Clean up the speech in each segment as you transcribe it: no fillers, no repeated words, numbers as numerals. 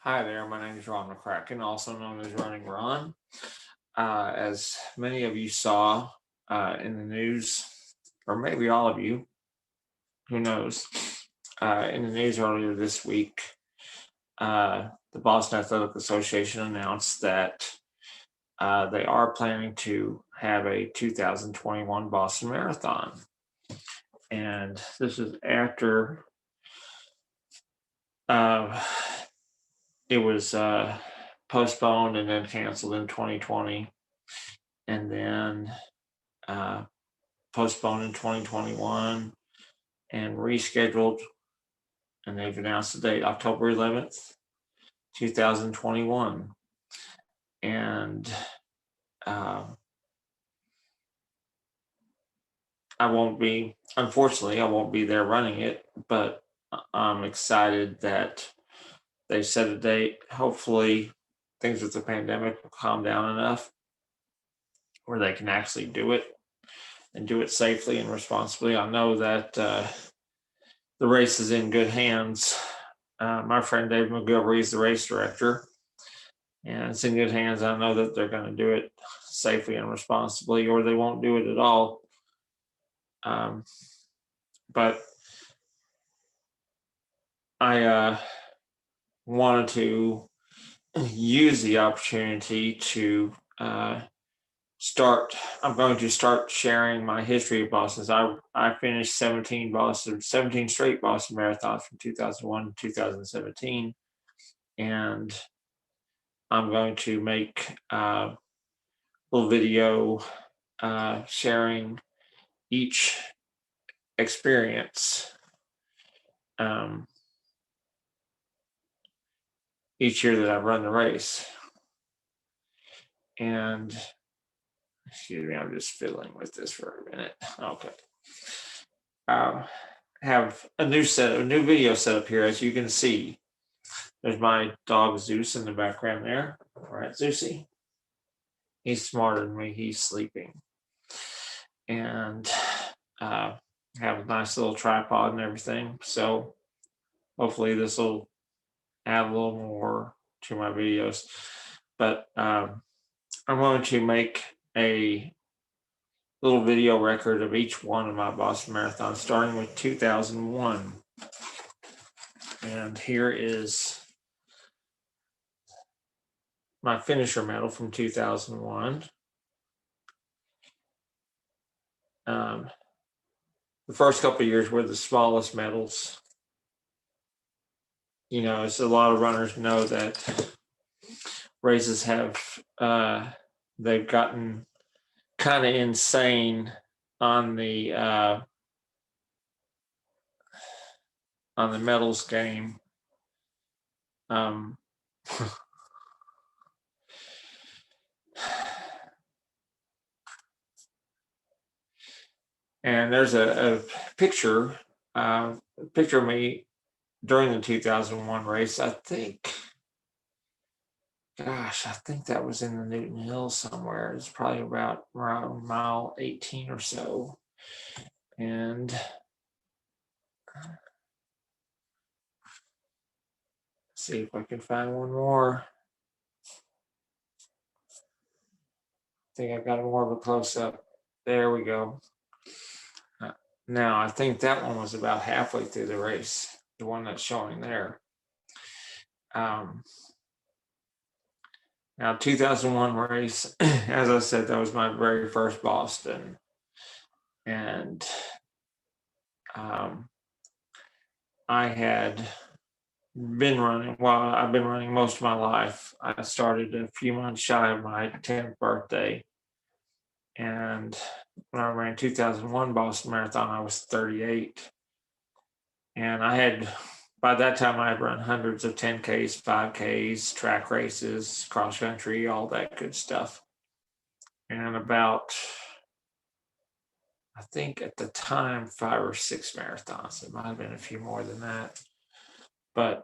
Hi there, my name is Ron McCracken, also known as Running Ron. As many of you saw in the news, or maybe all of you, who knows, in the news earlier this week, the Boston Athletic Association announced that they are planning to have a 2021 Boston Marathon. And this is after uh, it was postponed and then canceled in 2020, and then uh, postponed in 2021 and rescheduled. And they've announced the date October 11th, 2021. And uh, unfortunately, I won't be there running it, but I'm excited that they set a date. Hopefully, things with the pandemic will calm down enough where they can actually do it and do it safely and responsibly. I know that the race is in good hands. My friend Dave McGilvery is the race director, and it's in good hands. I know that they're going to do it safely and responsibly, or they won't do it at all. But I wanted to use the opportunity to start. I'm going to start sharing my history of Boston's. I finished 17 straight Boston marathons from 2001 to 2017, and I'm going to make a little video sharing each experience each year that I've run the race. And excuse me, I'm just fiddling with this for a minute. Okay. Have a new video set up here, as you can see. There's my dog Zeus in the background there. All right, Zeusy. He's smarter than me. He's sleeping. And have a nice little tripod and everything. So hopefully this will add a little more to my videos. But I'm going to make a little video record of each one of my Boston marathons, starting with 2001. And here is my finisher medal from 2001. The first couple of years were the smallest medals. As a lot of runners know, that races have they've gotten kind of insane on the medals game. And there's a picture of me during the 2001 race. I think that was in the Newton Hills somewhere. It's probably about around mile 18 or so. And see if I can find one more. I think I got more of a close up. There we go. Now, I think that one was about halfway through the race, the one that's showing there. Now, 2001 race, as I said, that was my very first Boston. And I had been running, I've been running most of my life. I started a few months shy of my 10th birthday. And when I ran 2001 Boston Marathon, I was 38. And by that time, I had run hundreds of 10Ks, 5Ks, track races, cross country, all that good stuff. And I think at the time, 5 or 6 marathons. It might have been a few more than that. But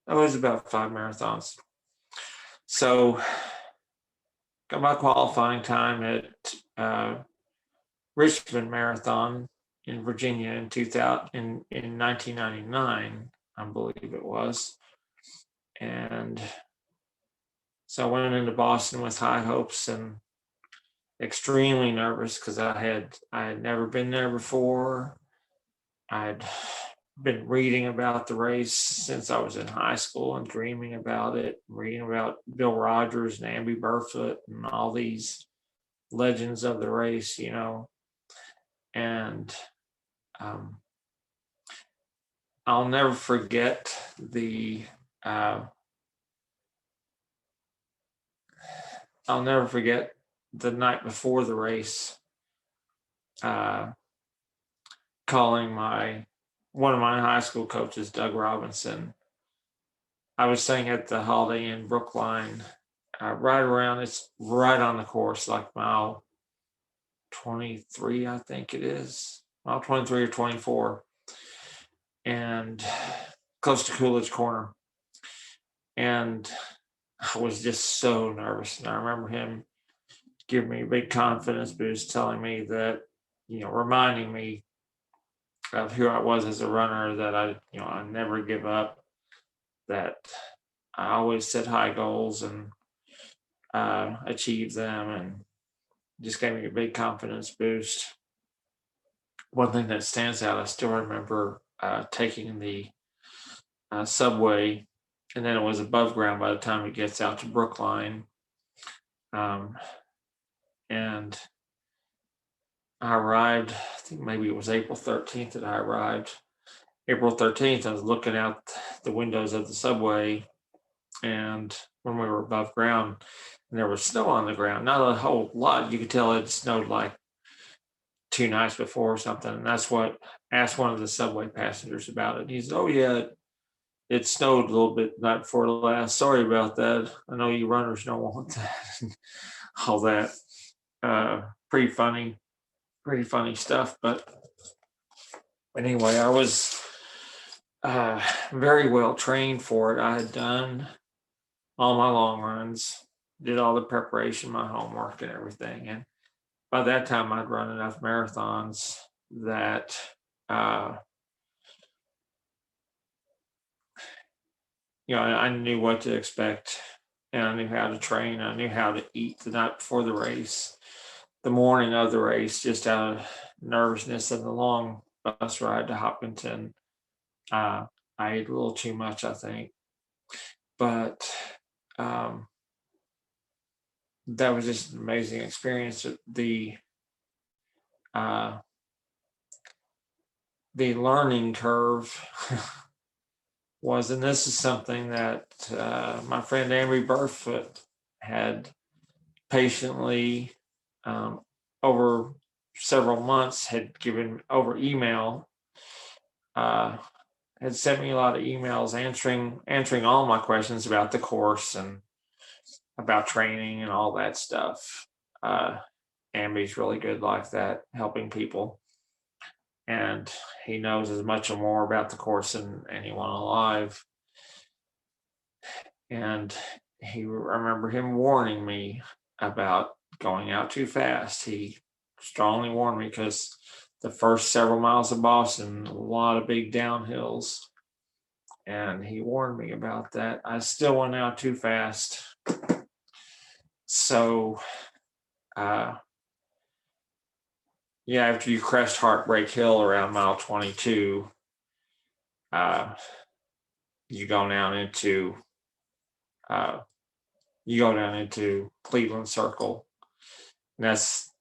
it was about 5 marathons. So got my qualifying time at Richmond Marathon in Virginia in 1999, I believe it was. And so I went into Boston with high hopes and extremely nervous because I had never been there before. I'd been reading about the race since I was in high school and dreaming about it, reading about Bill Rogers and Amby Burfoot and all these legends of the race, and um, I'll never forget uh, I'll never forget the night before the race, calling one of my high school coaches, Doug Robinson. I was staying at the Holiday Inn Brookline, it's right on the course, like mile 23, I think it is, mile 23 or 24, and close to Coolidge Corner. And I was just so nervous. And I remember him giving me a big confidence boost, telling me that, reminding me of who I was as a runner, that I never give up, that I always set high goals and achieve them, and just gave me a big confidence boost. One thing that stands out, I still remember taking the subway, and then it was above ground by the time it gets out to Brookline. And I arrived, I think maybe it was April 13th that I arrived. April 13th, I was looking out the windows of the subway, and when we were above ground, and there was snow on the ground, not a whole lot. You could tell it snowed like 2 nights before or something. And that's what asked one of the subway passengers about it. He said, "Oh yeah, it snowed a little bit the night before last. Sorry about that. I know you runners don't want that." All that. Pretty funny stuff. But anyway, I was very well trained for it. I had done all my long runs, did all the preparation, my homework and everything. And by that time I'd run enough marathons that I knew what to expect, and I knew how to train. I knew how to eat the night before the race, the morning of the race, just out of nervousness of the long bus ride to Hopkinton. I ate a little too much, I think, but that was just an amazing experience. The learning curve was, and this is something that my friend Amby Burfoot had patiently over several months had given over email, had sent me a lot of emails answering all my questions about the course and about training and all that stuff. Amby's really good like that, helping people. And he knows as much or more about the course than anyone alive. And I remember him warning me about going out too fast. He strongly warned me because the first several miles of Boston, a lot of big downhills. And he warned me about that. I still went out too fast. So, after you crest Heartbreak Hill around mile 22, you go down into Cleveland Circle. And that's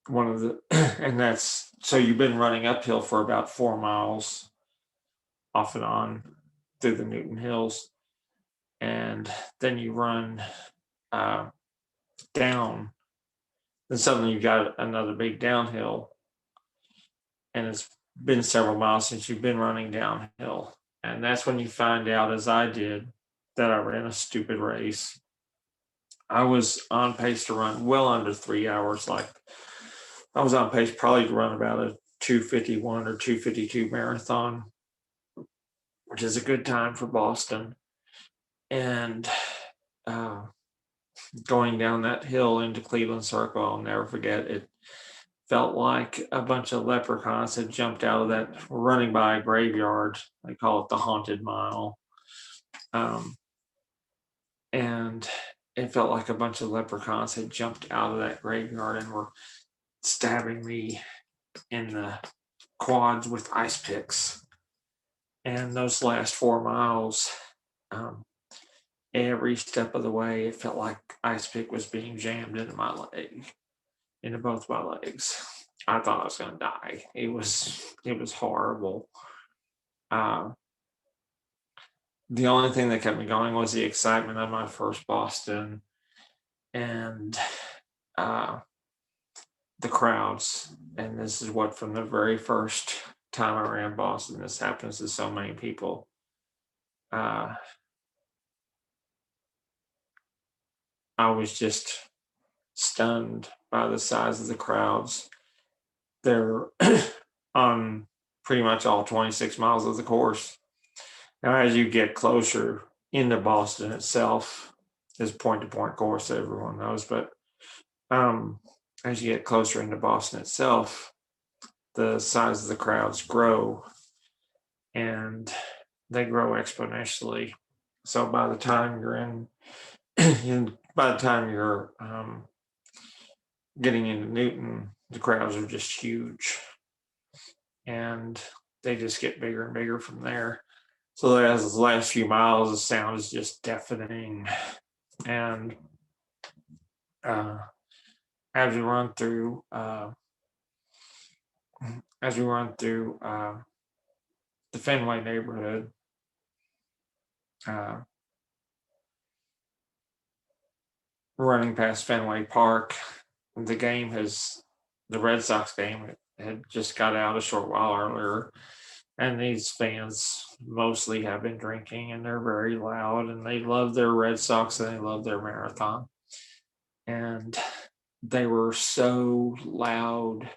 one of the, and that's, so you've been running uphill for about 4 miles off and on through the Newton Hills. And then you run down, and suddenly you've got another big downhill. And it's been several miles since you've been running downhill. And that's when you find out, as I did, that I ran a stupid race. I was on pace to run well under 3 hours. Like, I was on pace probably to run about a 2:51 or 2:52 marathon, which is a good time for Boston. And going down that hill into Cleveland Circle, I'll never forget, it felt like a bunch of leprechauns had jumped out of that, running by a graveyard. They call it the Haunted Mile. and it felt like a bunch of leprechauns had jumped out of that graveyard and were stabbing me in the quads with ice picks. And those last 4 miles, um, every step of the way, it felt like ice pick was being jammed into my leg, into both my legs. I thought I was going to die. It was horrible. Uh, the only thing that kept me going was the excitement of my first Boston and uh, the crowds. And this is what, from the very first time I ran Boston, this happens to so many people. I was just stunned by the size of the crowds. They're on pretty much all 26 miles of the course. Now, as you get closer into Boston itself, is point to point course that everyone knows, but as you get closer into Boston itself, the size of the crowds grow, and they grow exponentially. So by the time you're by the time you're getting into Newton, the crowds are just huge, and they just get bigger and bigger from there. So as the last few miles, the sound is just deafening, and as we run through the Fenway neighborhood, running past Fenway Park, the Red Sox game had just got out a short while earlier, and these fans mostly have been drinking, and they're very loud, and they love their Red Sox and they love their marathon. And they were so loud,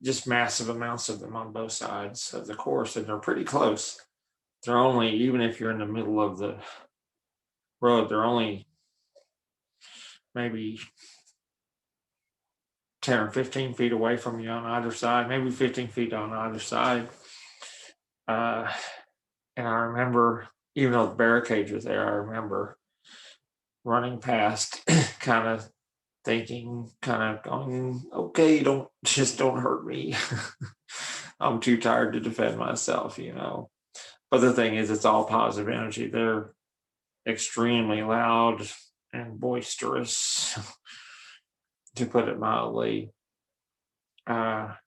just massive amounts of them on both sides of the course, and they're pretty close. They're only, even if you're in the middle of the road, they're only maybe 10 or 15 feet away from you on either side, maybe 15 feet on either side. And I remember, even though the barricades were there, I remember running past, kind of thinking, kind of going, okay, don't hurt me. I'm too tired to defend myself, But the thing is, it's all positive energy. They're extremely loud and boisterous, to put it mildly. But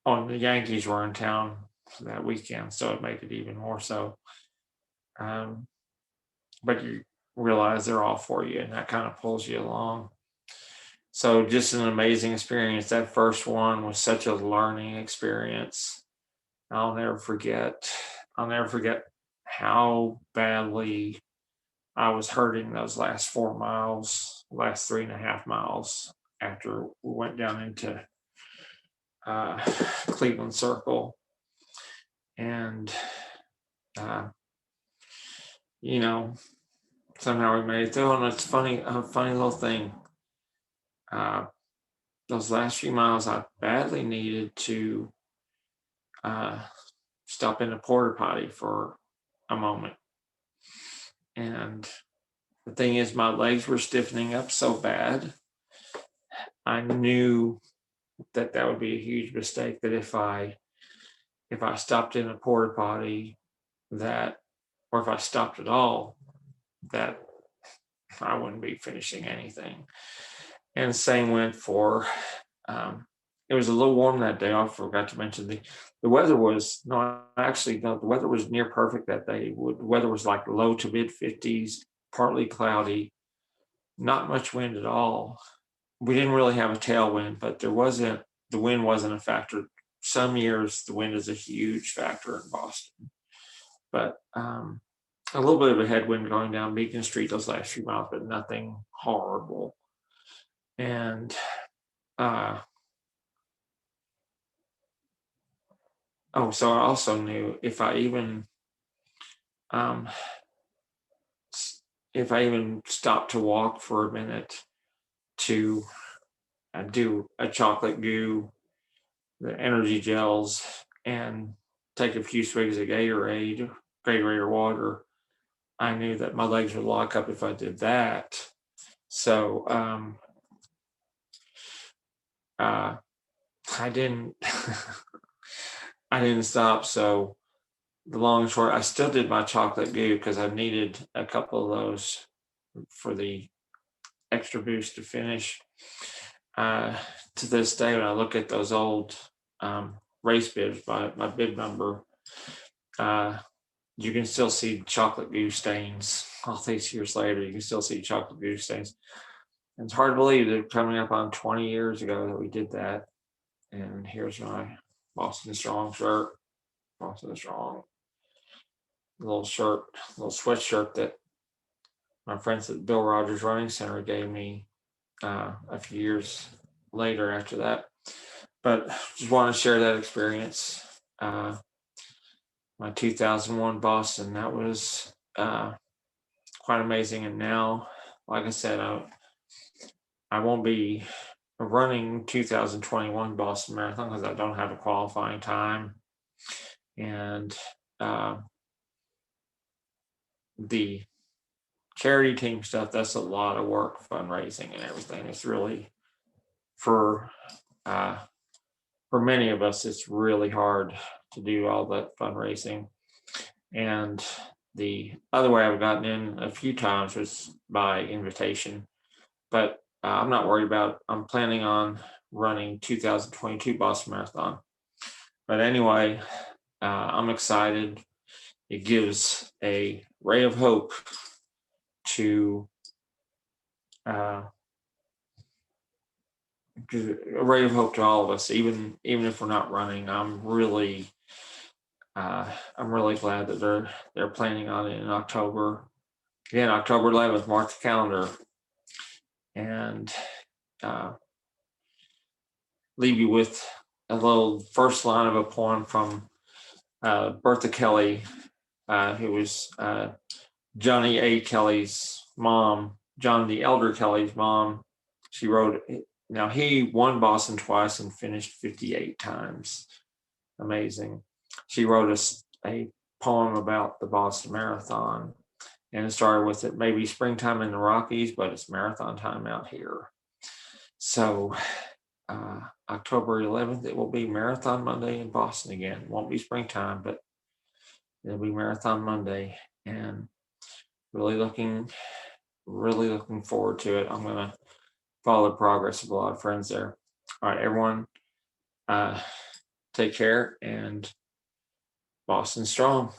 the Yankees were in town that weekend, so it made it even more so. But you realize they're all for you, and that kind of pulls you along. So just an amazing experience. That first one was such a learning experience. I'll never forget how badly I was hurting those last 4 miles, last 3.5 miles, after we went down into Cleveland Circle. And, somehow we made it through. And it's funny, a funny little thing. Those last few miles, I badly needed to stop in a porta potty for a moment. And the thing is, my legs were stiffening up so bad. I knew that would be a huge mistake, that if I stopped in a porta potty, or if I stopped at all, that I wouldn't be finishing anything. And same went for, it was a little warm that day. I forgot to mention the weather was the weather was near perfect that day. The weather was like low to mid 50s, partly cloudy, not much wind at all. We didn't really have a tailwind, but the wind wasn't a factor. Some years the wind is a huge factor in Boston, but a little bit of a headwind going down Beacon Street those last few miles, but nothing horrible. And so I also knew if I even stopped to walk for a minute to do a chocolate goo, the energy gels, and take a few swigs of Gatorade or water, I knew that my legs would lock up if I did that. So I didn't I didn't stop. So the long and short, I still did my chocolate goo because I needed a couple of those for the extra boost to finish. To this day, when I look at those old race bibs, my bib number, you can still see chocolate goo stains all these years later. You can still see chocolate goo stains. And it's hard to believe that coming up on 20 years ago that we did that. And here's my Boston Strong shirt. Boston Strong little shirt, little sweatshirt that my friends at Bill Rogers Running Center gave me a few years later after that. But just want to share that experience. My 2001 Boston, that was quite amazing. And now, like I said, I won't be running 2021 Boston Marathon because I don't have a qualifying time. And the charity team stuff, that's a lot of work, fundraising and everything. It's really for many of us, it's really hard to do all that fundraising. And the other way I've gotten in a few times was by invitation, but I'm not worried about. I'm planning on running 2022 Boston Marathon. But anyway, I'm excited. It gives a ray of hope to a ray of hope to all of us, even if we're not running. I'm really glad that they're planning on it in October. Again, October 11th, mark the calendar, and leave you with a little first line of a poem from Bertha Kelly, who was Johnny A. Kelly's mom, John the Elder Kelly's mom. She wrote, now he won Boston twice and finished 58 times. Amazing. She wrote a poem about the Boston Marathon, and it started with it may be springtime in the Rockies, but it's marathon time out here. So October 11th, it will be Marathon Monday in Boston again. It won't be springtime, but it'll be Marathon Monday, and really looking forward to it. I'm going to follow the progress of a lot of friends there. All right, everyone, take care, and Boston Strong.